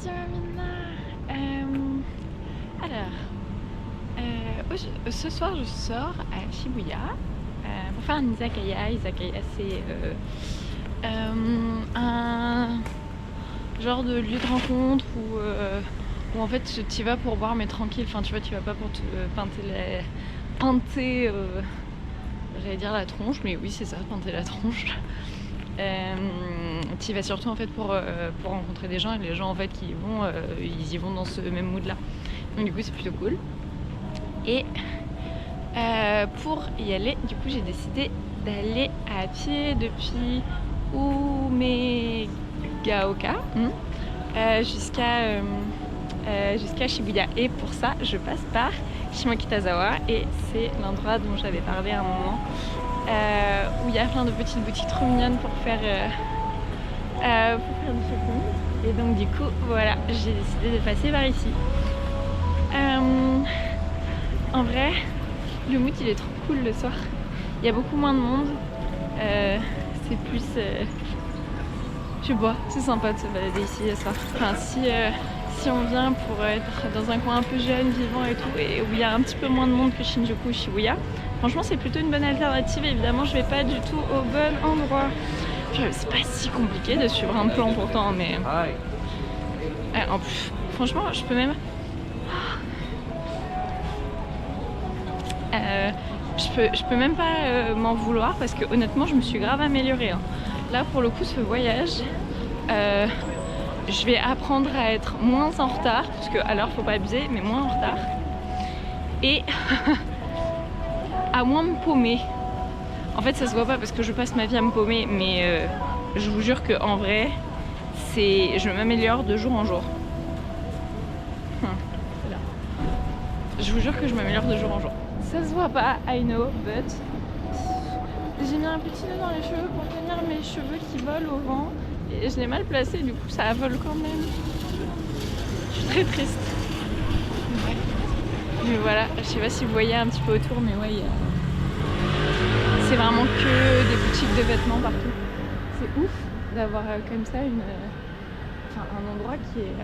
Bonjour Mina. Ce soir je sors à Shibuya pour faire un izakaya. Izakaya c'est un genre de lieu de rencontre où en fait tu y vas pour boire mais tranquille. Enfin tu vois, tu vas pas pour te pinter j'allais dire la tronche, mais oui c'est ça, pinter la tronche. Tu y vas surtout en fait pour rencontrer des gens, et les gens en fait qui y vont, ils y vont dans ce même mood là. Donc du coup c'est plutôt cool. Et pour y aller, du coup j'ai décidé d'aller à pied depuis Umegaoka jusqu'à Shibuya. Et pour ça je passe par Shimokitazawa, et c'est l'endroit dont j'avais parlé à un moment, où il y a plein de petites boutiques trop mignonnes pour faire du shopping. Et donc du coup voilà, j'ai décidé de passer par ici. En vrai, le mood il est trop cool le soir. Il y a beaucoup moins de monde. C'est plus je sais pas, c'est sympa de se balader ici le soir. Enfin si on vient pour être dans un coin un peu jeune, vivant et tout, et où il y a un petit peu moins de monde que Shinjuku ou Shibuya, franchement c'est plutôt une bonne alternative. Évidemment je vais pas du tout au bon endroit. C'est pas si compliqué de suivre un plan pourtant, mais en plus franchement je peux même je peux même pas m'en vouloir, parce que honnêtement je me suis grave améliorée hein. Là pour le coup ce voyage je vais apprendre à être moins en retard, parce que à l'heure faut pas abuser, mais moins en retard, et à moins me paumer. En fait ça se voit pas parce que je passe ma vie à me paumer, mais je vous jure que en vrai je m'améliore de jour en jour. Je vous jure que je m'améliore de jour en jour. Ça se voit pas, I know, but j'ai mis un petit nœud dans les cheveux pour tenir mes cheveux qui volent au vent, et je l'ai mal placé, du coup ça vole quand même. Je suis très triste. Ouais. Mais voilà, je sais pas si vous voyez un petit peu autour, mais ouais, c'est vraiment que des boutiques de vêtements partout. C'est ouf d'avoir comme ça un endroit qui est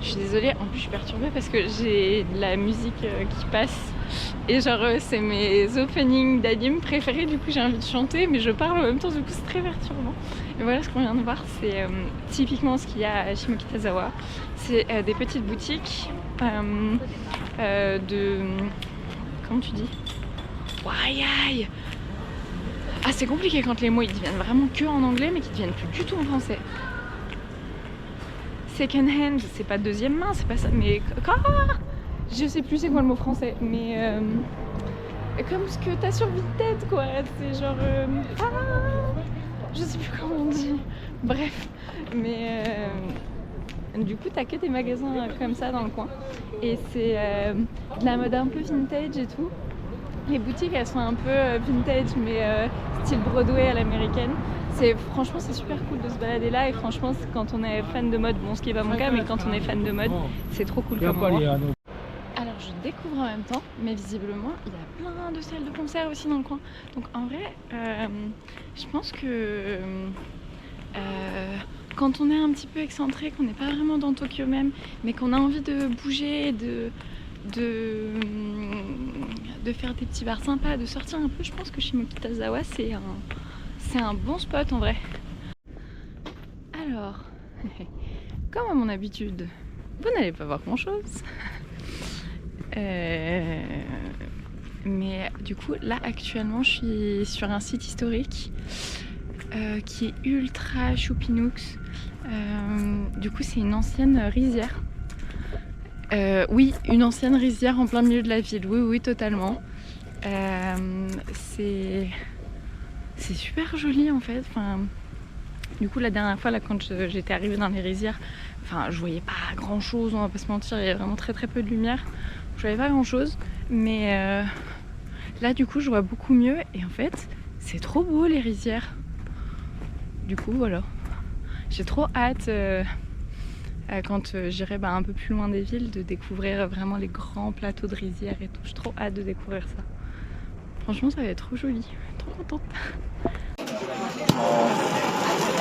Je suis désolée, en plus je suis perturbée parce que j'ai de la musique qui passe, et genre c'est mes openings d'anime préférés, du coup j'ai envie de chanter mais je parle en même temps, du coup c'est très perturbant. Et voilà, ce qu'on vient de voir, c'est typiquement ce qu'il y a à Shimokitazawa. C'est des petites boutiques de... Comment tu dis? Aïe. Ah c'est compliqué quand les mots ils deviennent vraiment que en anglais mais qui deviennent plus du tout en français. Second hand, c'est pas deuxième main, c'est pas ça, mais je sais plus c'est quoi le mot français, mais comme ce que t'as sur Vinted quoi, c'est genre je sais plus comment on dit, bref, mais du coup t'as que des magasins comme ça dans le coin, et c'est de la mode un peu vintage et tout. Les boutiques elles sont un peu vintage, mais style Broadway à l'américaine. Franchement c'est super cool de se balader là, et franchement quand on est fan de mode, bon ce qui est pas mon cas, mais quand on est fan de mode c'est trop cool comme endroit. Alors je découvre en même temps, mais visiblement il y a plein de salles de concert aussi dans le coin. Donc en vrai je pense que quand on est un petit peu excentré, qu'on n'est pas vraiment dans Tokyo même, mais qu'on a envie de bouger, de faire des petits bars sympas, de sortir un peu, je pense que Shimokitazawa c'est un bon spot en vrai. Alors, comme à mon habitude, vous n'allez pas voir grand chose. Mais du coup, là actuellement, je suis sur un site historique qui est ultra choupinouks. Du coup, c'est une ancienne rizière. Oui, une ancienne rizière en plein milieu de la ville. Oui, totalement. C'est super joli en fait. Du coup la dernière fois là, quand j'étais arrivée dans les rizières, je voyais pas grand chose, on va pas se mentir, il y a vraiment très peu de lumière, je voyais pas grand chose, mais là du coup je vois beaucoup mieux, et en fait c'est trop beau les rizières. Du coup voilà, j'ai trop hâte quand j'irai un peu plus loin des villes de découvrir vraiment les grands plateaux de rizières et tout. J'ai trop hâte de découvrir ça. Franchement ça va être trop joli, trop contente.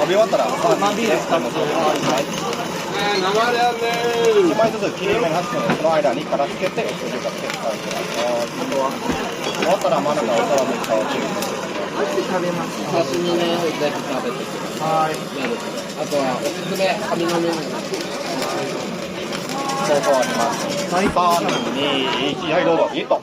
食べ終わったらサービスです。はい。1枚ずつ切り目に入ってるので、その間に殻つけて、お汁がつけて食べてください。終わったら真ん中お皿に蓋を注意してください。刺身ね、ぜひ食べてください。あとはおすすめ紙のメニュー。そうそうあります。3、2、1、はい、どうぞ。いいと。